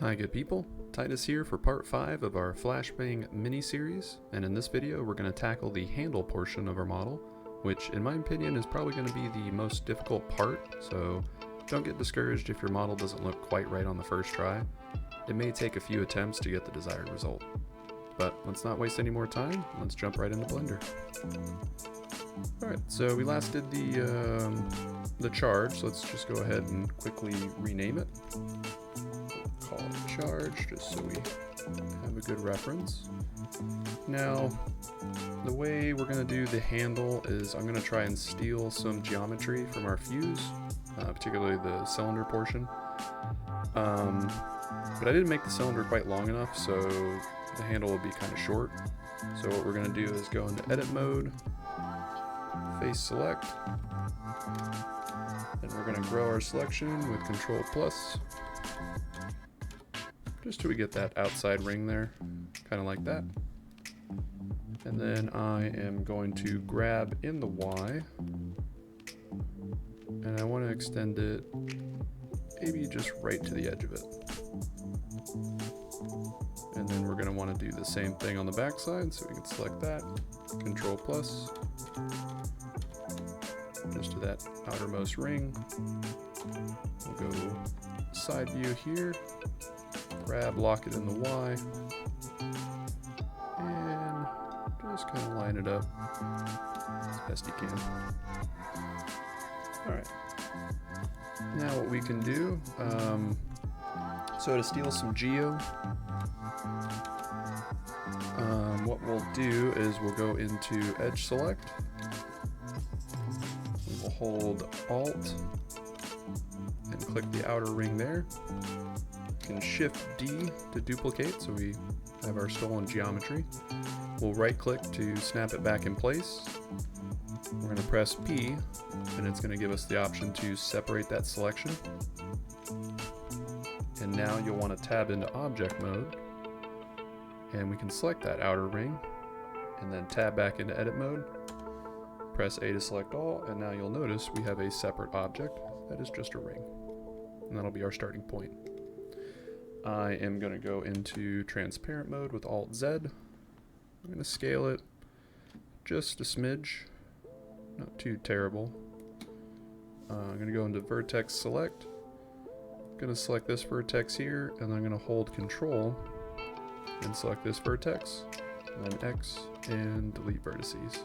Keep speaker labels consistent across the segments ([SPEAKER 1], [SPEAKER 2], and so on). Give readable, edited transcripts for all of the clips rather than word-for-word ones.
[SPEAKER 1] Hi good people, Titus here for part 5 of our Flashbang mini-series, and in this video we're going to tackle the handle portion of our model, which in my opinion is probably going to be the most difficult part, so don't get discouraged if your model doesn't look quite right on the first try. It may take a few attempts to get the desired result. But let's not waste any more time, let's jump right into Blender. Alright, so we last did the charge, so let's just go ahead and quickly rename it. Call it charge, just so we have a good reference. Now, the way we're going to do the handle is I'm going to try and steal some geometry from our fuse, particularly the cylinder portion. But I didn't make the cylinder quite long enough, so the handle will be kind of short. So what we're going to do is go into edit mode, face select, and we're going to grow our selection with Control plus. Just till we get that outside ring there, kind of like that. And then I am going to grab in the Y, and I want to extend it maybe just right to the edge of it. And then we're going to want to do the same thing on the back side, so we can select that, Control plus, just to that outermost ring. We'll go side view here. Grab, lock it in the Y, and just kind of line it up as best you can. Alright, now what we can do, so to steal some geo, what we'll do is we'll go into edge select, we will hold Alt and click the outer ring there. Can Shift D to duplicate, so we have our stolen geometry. We'll right click to snap it back in place. We're going to press P, and it's going to give us the option to separate that selection. And now you'll want to tab into object mode, and we can select that outer ring, and then tab back into edit mode. Press A to select all, and now you'll notice we have a separate object that is just a ring. And that'll be our starting point. I am going to go into transparent mode with Alt Z. I'm going to scale it just a smidge, not too terrible. I'm going to go into vertex select. I'm going to select this vertex here, and I'm going to hold Control and select this vertex, and then X, and delete vertices.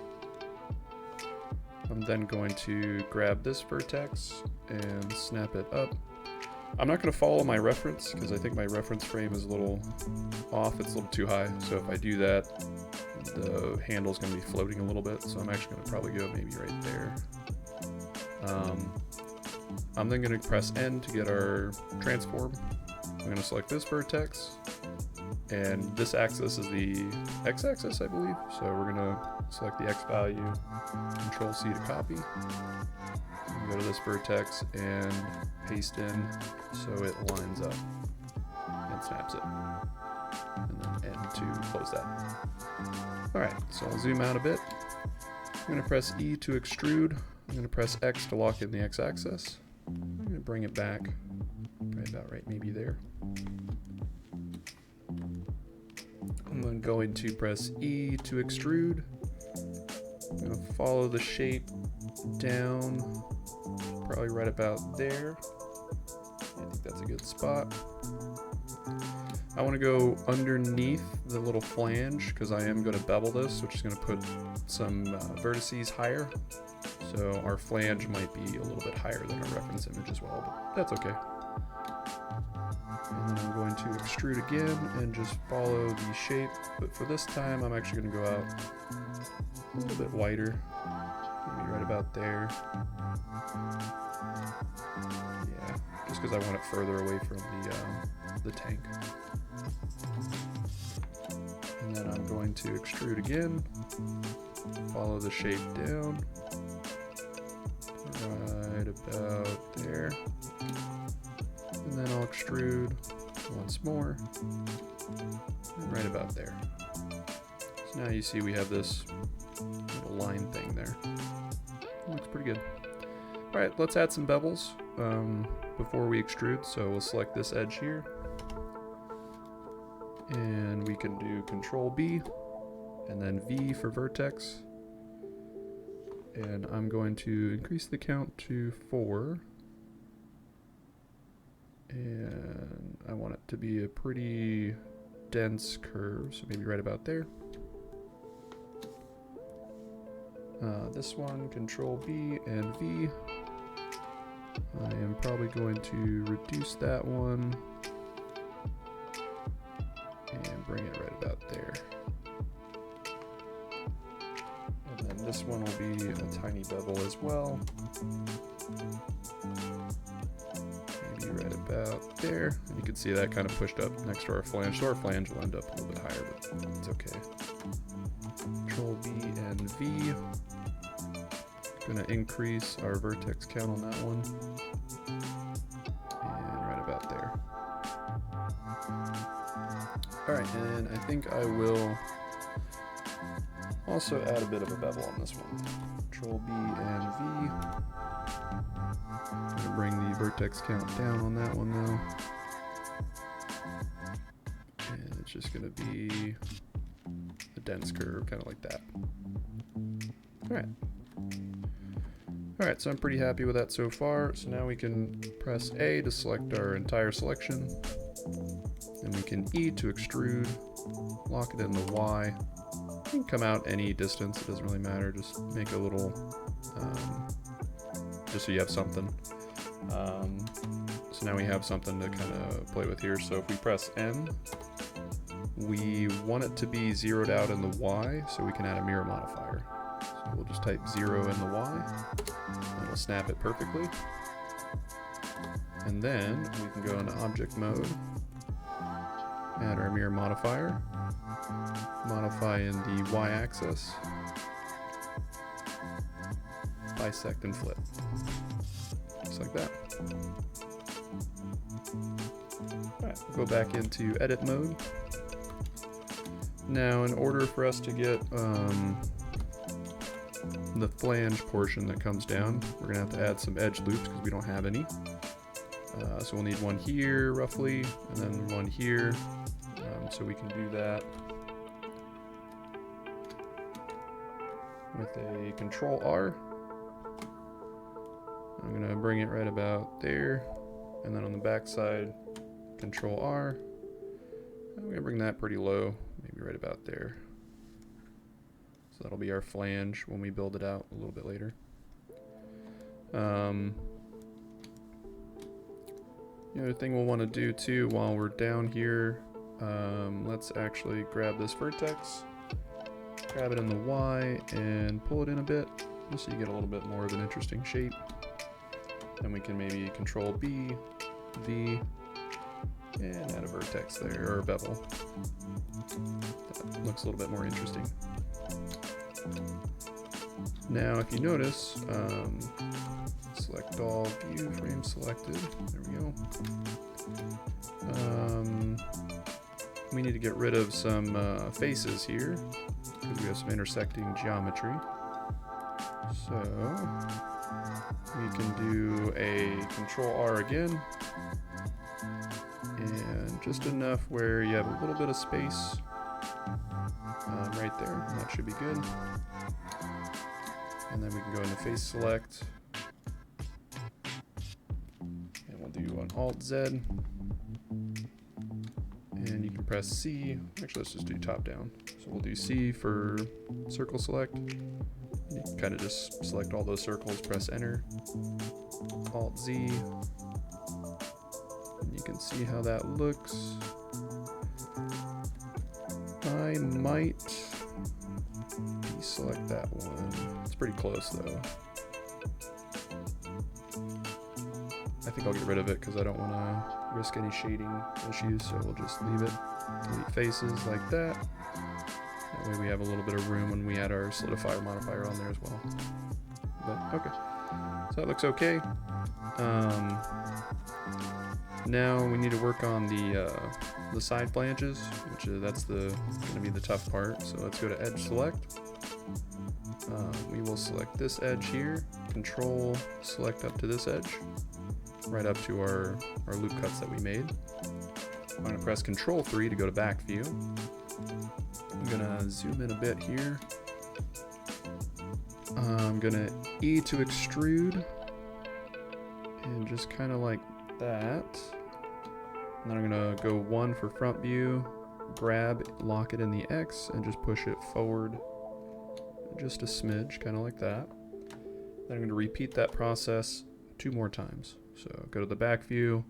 [SPEAKER 1] I'm then going to grab this vertex and snap it up. I'm not going to follow my reference because I think my reference frame is a little off, it's a little too high, so if I do that, the handle's going to be floating a little bit, so I'm actually going to probably go maybe right there. I'm then going to press N to get our transform. I'm going to select this vertex, and this axis is the x-axis, I believe, so we're going to select the x value, Control C to copy. Go to this vertex and paste in so it lines up and snaps it, and then N to close that. Alright, so I'll zoom out a bit. I'm going to press E to extrude. I'm going to press X to lock in the x-axis. I'm going to bring it back right about right maybe there. I'm then going to press E to extrude. I'm going to follow the shape down, probably right about there. I think that's a good spot. I want to go underneath the little flange because I am going to bevel this, which is going to put some vertices higher. So our flange might be a little bit higher than our reference image as well, but that's okay. And then I'm going to extrude again and just follow the shape, but for this time I'm actually going to go out a little bit wider, maybe right about there. Yeah, just because I want it further away from the tank. And then I'm going to extrude again, follow the shape down, right about there. And then I'll extrude once more, and right about there. So now you see we have this little line thing there. Looks pretty good. Alright, let's add some bevels before we extrude. So we'll select this edge here. And we can do Control B and then V for vertex. And I'm going to increase the count to 4. And I want it to be a pretty dense curve, so maybe right about there. This one, Control B and V. I am probably going to reduce that one and bring it right about there. And then this one will be a tiny bevel as well. Maybe right about there. And you can see that kind of pushed up next to our flange. So our flange will end up a little bit higher, but it's okay. Control B and V. Gonna increase our vertex count on that one. And right about there. Alright, and I think I will also add a bit of a bevel on this one. Control B and V. I'm gonna bring the vertex count down on that one now. And it's just gonna be a dense curve, kind of like that. Alright. Alright, so I'm pretty happy with that so far. So now we can press A to select our entire selection. And we can E to extrude, lock it in the Y. You can come out any distance, it doesn't really matter, just make a little, just so you have something. So now we have something to kind of play with here. So if we press N, we want it to be zeroed out in the Y, so we can add a mirror modifier. So we'll just type 0 in the Y, and it'll snap it perfectly. And then we can go into object mode, add our mirror modifier, modify in the Y-axis, bisect and flip, just like that. Alright, we'll go back into edit mode. Now, in order for us to get the flange portion that comes down, we're gonna have to add some edge loops because we don't have any. So we'll need one here roughly, and then one here. So we can do that with a Control R. I'm gonna bring it right about there, and then on the back side, Control R. I'm gonna bring that pretty low, maybe right about there. So that'll be our flange when we build it out a little bit later. The other thing we'll want to do too while we're down here, let's actually grab this vertex, grab it in the Y, and pull it in a bit, just so you get a little bit more of an interesting shape. Then we can maybe Control B, V, and add a vertex there, or a bevel. That looks a little bit more interesting. Now, if you notice, select all, view, frame selected. There we go. We need to get rid of some faces here because we have some intersecting geometry. So we can do a Control R again, and just enough where you have a little bit of space right there. And that should be good. And then we can go into face select, and we'll do an Alt-Z, and you can press C. Actually, let's just do top down. So we'll do C for circle select. You can kind of just select all those circles, press enter, Alt-Z, and you can see how that looks. I might deselect that one. It's pretty close though. I think I'll get rid of it because I don't want to risk any shading issues, so we'll just leave it. Delete faces like that. That way we have a little bit of room when we add our solidifier modifier on there as well. But okay, so that looks okay. Now we need to work on the side flanges, which that's going to be the tough part. So let's go to edge select. We will select this edge here, Control select up to this edge, right up to our loop cuts that we made. I'm going to press Control 3 to go to back view. I'm going to zoom in a bit here. I'm going to E to extrude, and just kind of like that. And then I'm going to go 1 for front view, grab, lock it in the X, and just push it forward just a smidge, kind of like that. Then I'm going to repeat that process 2 more times. So go to the back view,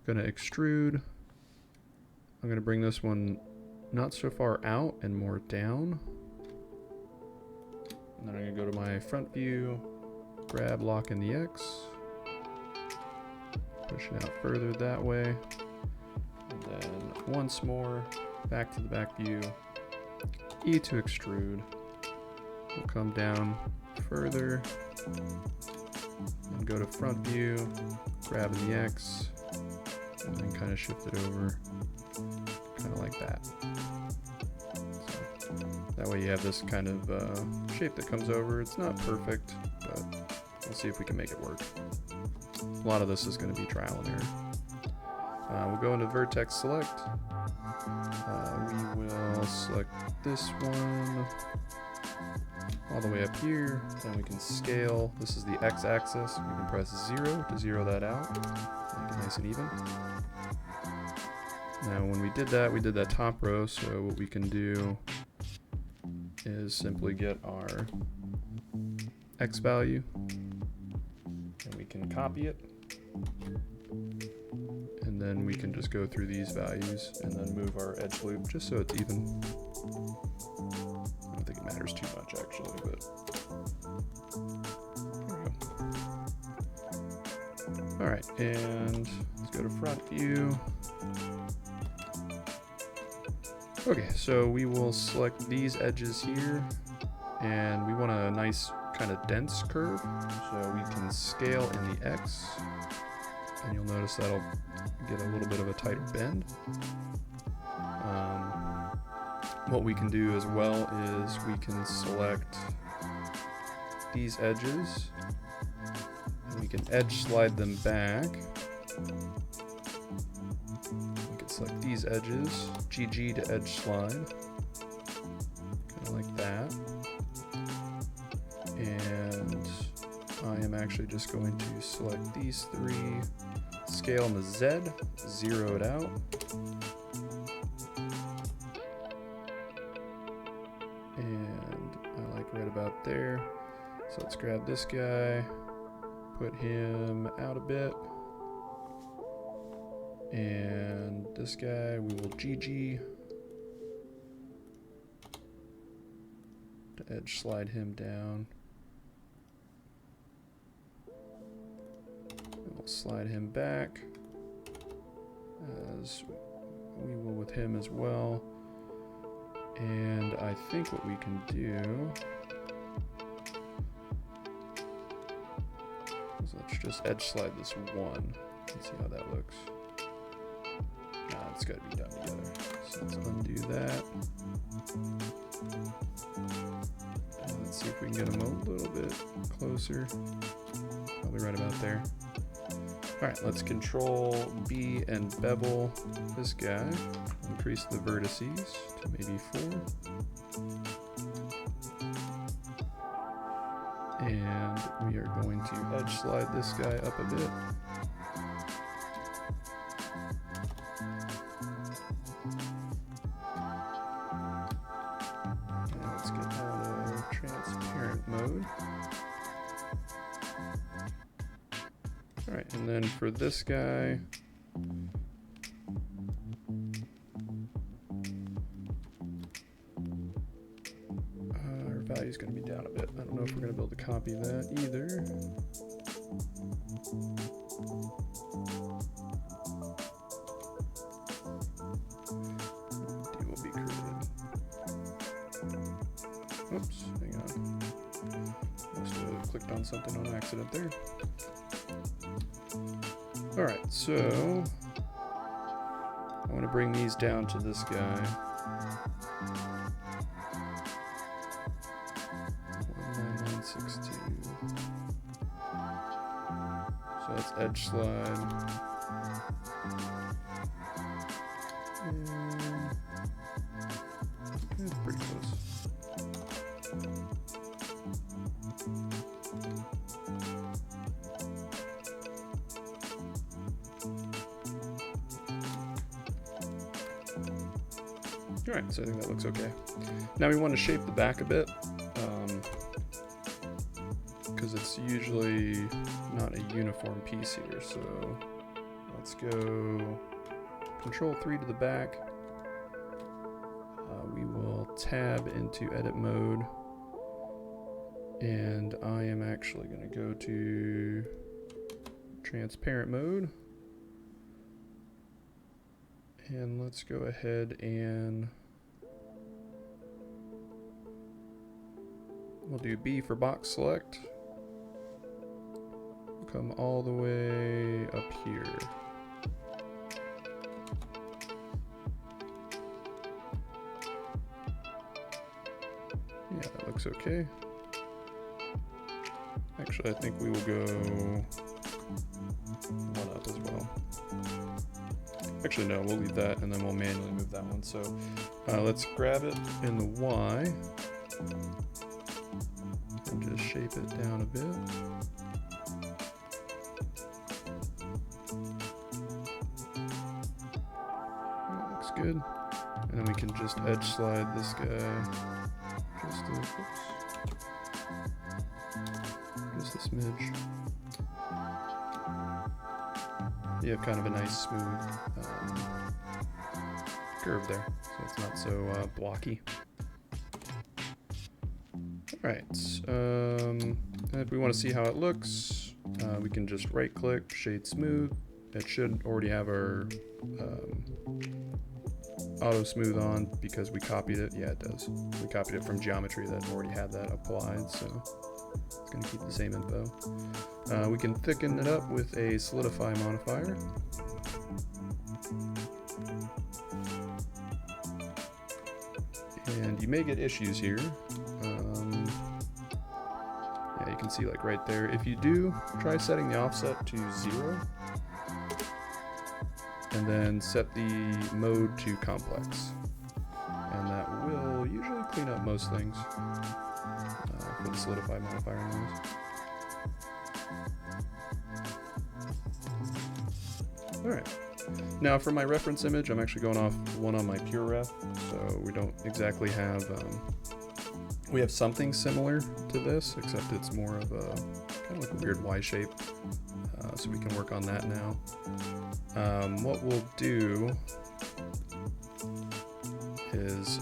[SPEAKER 1] going to extrude. I'm going to bring this one not so far out and more down. And then I'm going to go to my front view, grab, lock in the X, push it out further that way. And then once more, back to the back view, E to extrude. We'll come down further and go to front view, grab in the X, and then kind of shift it over, kind of like that. So that way you have this kind of shape that comes over. It's not perfect, but we'll see if we can make it work. A lot of this is going to be trial and error. We'll go into vertex select. We will select this one all the way up here, then we can scale. This is the x-axis. We can press 0 to zero that out, make it nice and even. Now when we did that top row, so what we can do is simply get our x value, and we can copy it, and then we can just go through these values and then move our edge loop just so it's even. I don't think it matters too much actually, but there we go. All right, and let's go to front view. Okay, so we will select these edges here, and we want a nice kind of dense curve, so we can scale in the X, and you'll notice that'll get a little bit of a tighter bend. What we can do as well is we can select these edges, and we can edge slide them back. We can select these edges, GG to edge slide, kind of like that. And I am actually just going to select these 3, scale on the Z, 0 it out. And I like right about there. So let's grab this guy, put him out a bit. And this guy, we will GG to edge slide him down. And we'll slide him back, as we will with him as well. And I think what we can do is let's just edge slide this one and see how that looks. Nah, it's got to be done together. So let's undo that. And let's see if we can get them a little bit closer. Probably right about there. All right, let's Control B and bevel this guy. Increase the vertices to maybe 4. And we are going to edge slide this guy up a bit. And let's get out of transparent mode. All right, and then for this guy, our value is going to be down a bit. I don't know if we're going to be able to copy that either. D will be created. Oops, hang on. Must have clicked on something on accident there. All right, so I want to bring these down to this guy. 19962. So that's edge slide. Alright, so I think that looks okay. Now we want to shape the back a bit, because it's usually not a uniform piece here, so let's go Control 3 to the back. We will tab into edit mode, and I am actually going to go to transparent mode, and let's go ahead and we'll do B for box select. We'll come all the way up here. Yeah, that looks okay. Actually, I think we will go one up as well. Actually, no, we'll leave that and then we'll manually move that one. So let's grab it in the Y and just shape it down a bit. That looks good. And then we can just edge slide this guy just a smidge. You have kind of a nice smooth curve there, so it's not so blocky. Alright, if we want to see how it looks, we can just right click, shade smooth. It should already have our auto smooth on because we copied it. Yeah, it does. We copied it from geometry that already had that applied, so it's going to keep the same info. We can thicken it up with a solidify modifier. And you may get issues here. Yeah, you can see like right there. If you do, try setting the offset to 0. And then set the mode to complex. And that will usually clean up most things for the solidify modifier anyways. Alright, now for my reference image, I'm actually going off one on my pure ref, so we don't exactly have, we have something similar to this, except it's more of a, kind of like a weird Y shape, so we can work on that now. What we'll do is,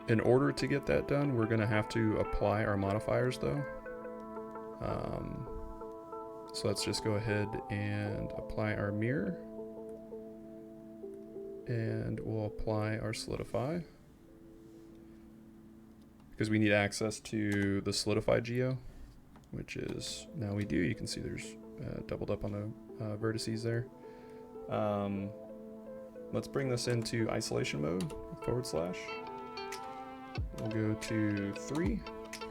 [SPEAKER 1] in order to get that done, we're going to have to apply our modifiers though. So let's just go ahead and apply our mirror, and we'll apply our solidify because we need access to the solidify geo, which is, now we do. You can see there's doubled up on the vertices there. Let's bring this into isolation mode, /. We'll go to 3,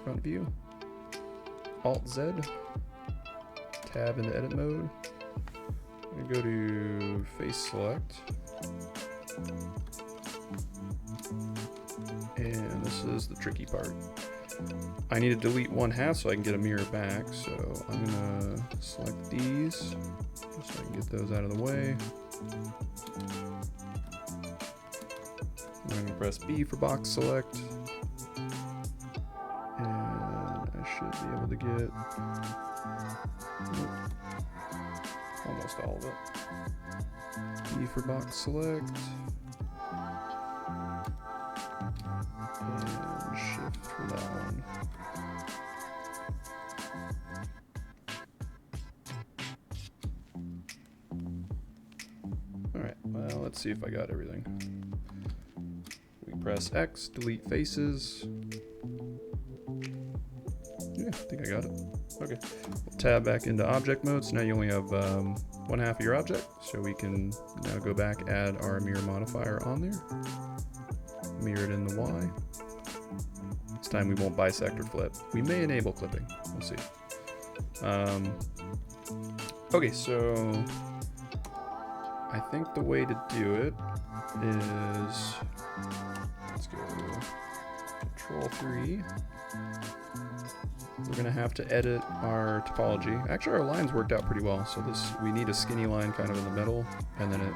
[SPEAKER 1] front view, Alt-Z, tab into edit mode. I'm gonna go to face select. And this is the tricky part. I need to delete 1/2 so I can get a mirror back, so I'm gonna select these just so I can get those out of the way. I'm gonna press B for box select, and I should be able to get almost all of it. B for box select, and shift for that one. Alright, well, let's see if I got everything. We press X, delete faces. Yeah, I think I got it. Okay, we'll tab back into object mode. So now you only have 1/2 of your object. So we can now go back, add our mirror modifier on there. Mirror it in the Y. This time we won't bisect or flip. We may enable clipping. We'll see. Okay, so I think the way to do it is, let's go Control 3. We're gonna have to edit our topology. Actually, our lines worked out pretty well. So this, we need a skinny line kind of in the middle, and then it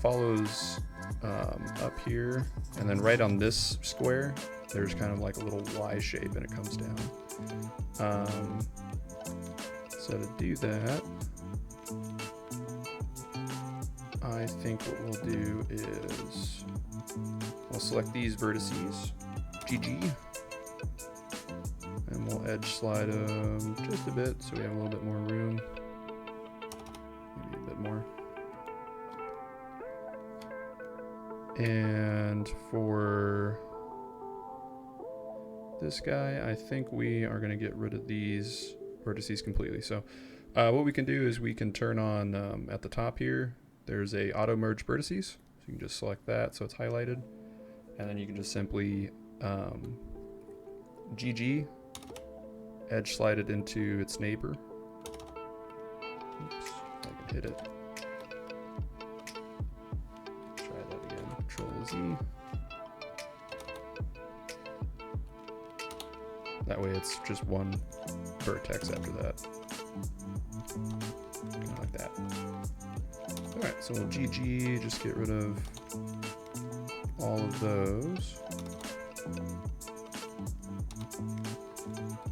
[SPEAKER 1] follows up here, and then right on this square, there's kind of like a little Y shape, and it comes down. So to do that, I think what we'll do is we'll select these vertices, GG, and we'll edge slide them just a bit so we have a little bit more room, maybe a bit more. And for this guy, I think we are going to get rid of these vertices completely. So what we can do is we can turn on at the top here, there's a auto merge vertices. So you can just select that so it's highlighted. And then you can just simply GG, edge slide it into its neighbor. Oops, I can hit it. Try that again, Control Z. That way it's just one vertex after that. Kind of like that. Alright, so we'll GG, just get rid of all of those.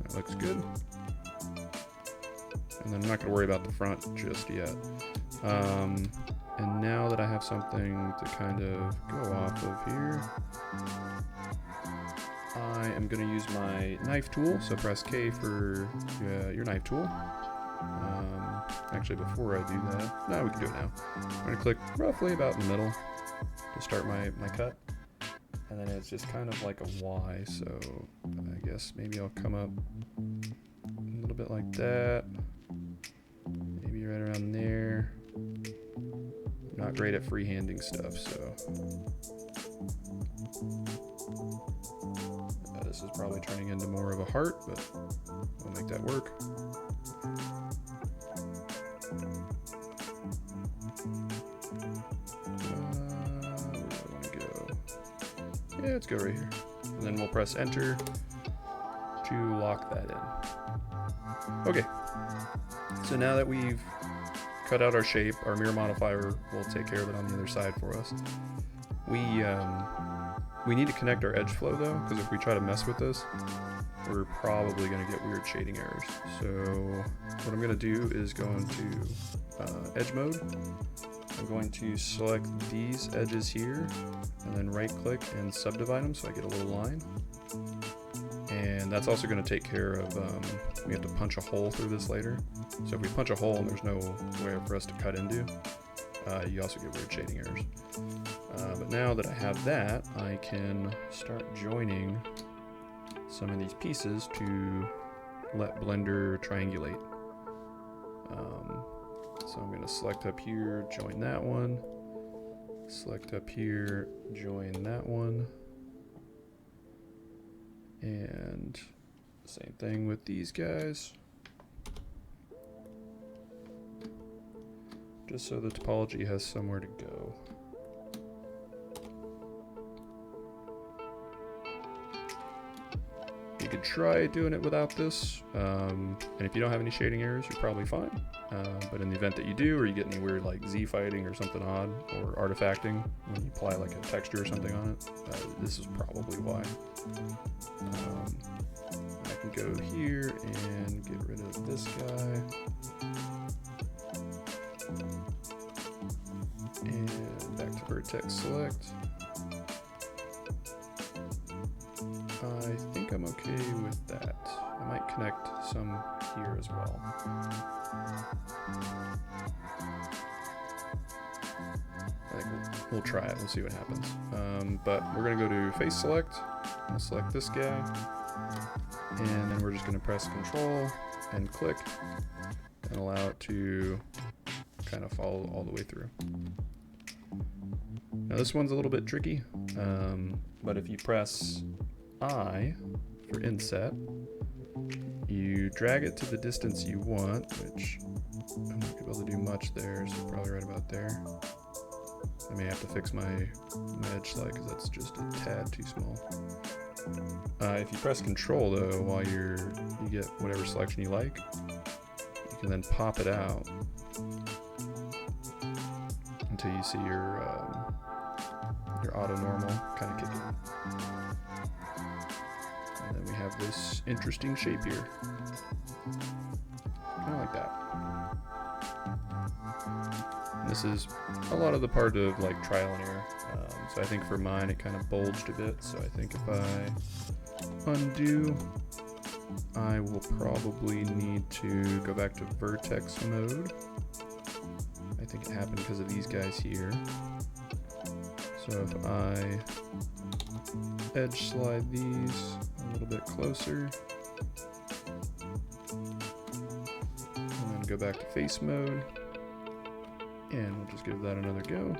[SPEAKER 1] That looks good. And then I'm not going to worry about the front just yet. And now that I have something to kind of go off of here, I am going to use my knife tool. So press K for your knife tool. Actually, before I do that, no, we can do it now. I'm going to click roughly about in the middle to start my cut. And then it's just kind of like a Y, so I guess maybe I'll come up a little bit like that. Maybe right around there. I'm not great at freehanding stuff, so this is probably turning into more of a heart, but we'll make that work. Where do I want to go? Yeah, let's go right here. And then we'll press enter to lock that in. Okay, so now that we've cut out our shape, our mirror modifier will take care of it on the other side for us. We need to connect our edge flow though, because if we try to mess with this, we're probably going to get weird shading errors. So what I'm going to do is go into edge mode. I'm going to select these edges here and then right click and subdivide them so I get a little line. And that's also going to take care of, we have to punch a hole through this later. So if we punch a hole and there's no way for us to cut into, you also get weird shading errors. But now that I have that, I can start joining some of these pieces to let Blender triangulate. So I'm going to select up here, join that one, select up here, join that one, and same thing with these guys. Just so the topology has somewhere to go. You could try doing it without this, and if you don't have any shading errors, you're probably fine. But in the event that you do, or you get any weird like Z fighting or something odd, or artifacting, when you apply like a texture or something on it, this is probably why. I can go here and get rid of this guy. And back to vertex select. I think I'm okay with that. I might connect some here as well. I think we'll try it. We'll see what happens. But we're going to go to face select. I'll select this guy. And then we're just going to press Control and click and allow it to kind of follow all the way through. Now this one's a little bit tricky, but if you press I for inset, you drag it to the distance you want, which I'm not able to do much there, so probably right about there. I may have to fix my edge slide because that's just a tad too small. If you press Control though, while you get whatever selection you like, you can then pop it out. until you see your auto normal kind of kick in. And then we have this interesting shape here. Kind of like that. And this is a lot of the part of like trial and error. So I think for mine it kind of bulged a bit. So I think if I undo, I will probably need to go back to vertex mode. I think it happened because of these guys here. So if I edge slide these a little bit closer, and then go back to face mode, and we'll just give that another go.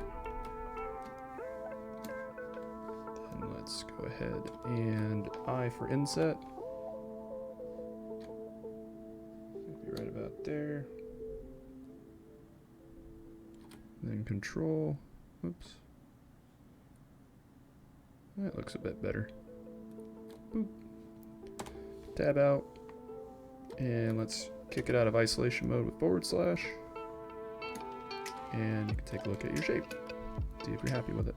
[SPEAKER 1] Then let's go ahead and I for inset. Be right about there. Then control. Oops. That looks a bit better. Boop. Tab out. And let's kick it out of isolation mode with /. And you can take a look at your shape. See if you're happy with it.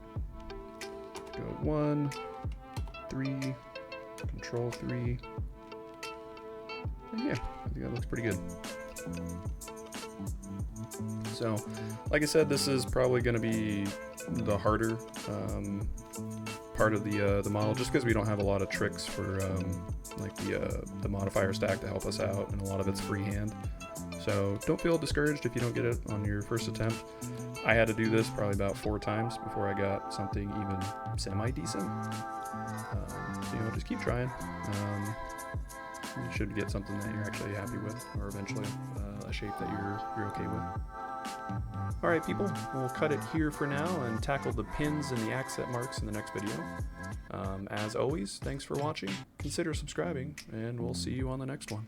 [SPEAKER 1] Go 1, 3, control 3. And yeah, I think that looks pretty good. So, like I said, this is probably going to be the harder part of the model, just because we don't have a lot of tricks for like the modifier stack to help us out, and a lot of it's freehand. So don't feel discouraged if you don't get it on your first attempt. I had to do this probably about 4 times before I got something even semi-decent. So, you know, just keep trying. You should get something that you're actually happy with, or eventually a shape that you're okay with. Alright people, we'll cut it here for now and tackle the pins and the accent marks in the next video. As always, thanks for watching, consider subscribing, and we'll see you on the next one.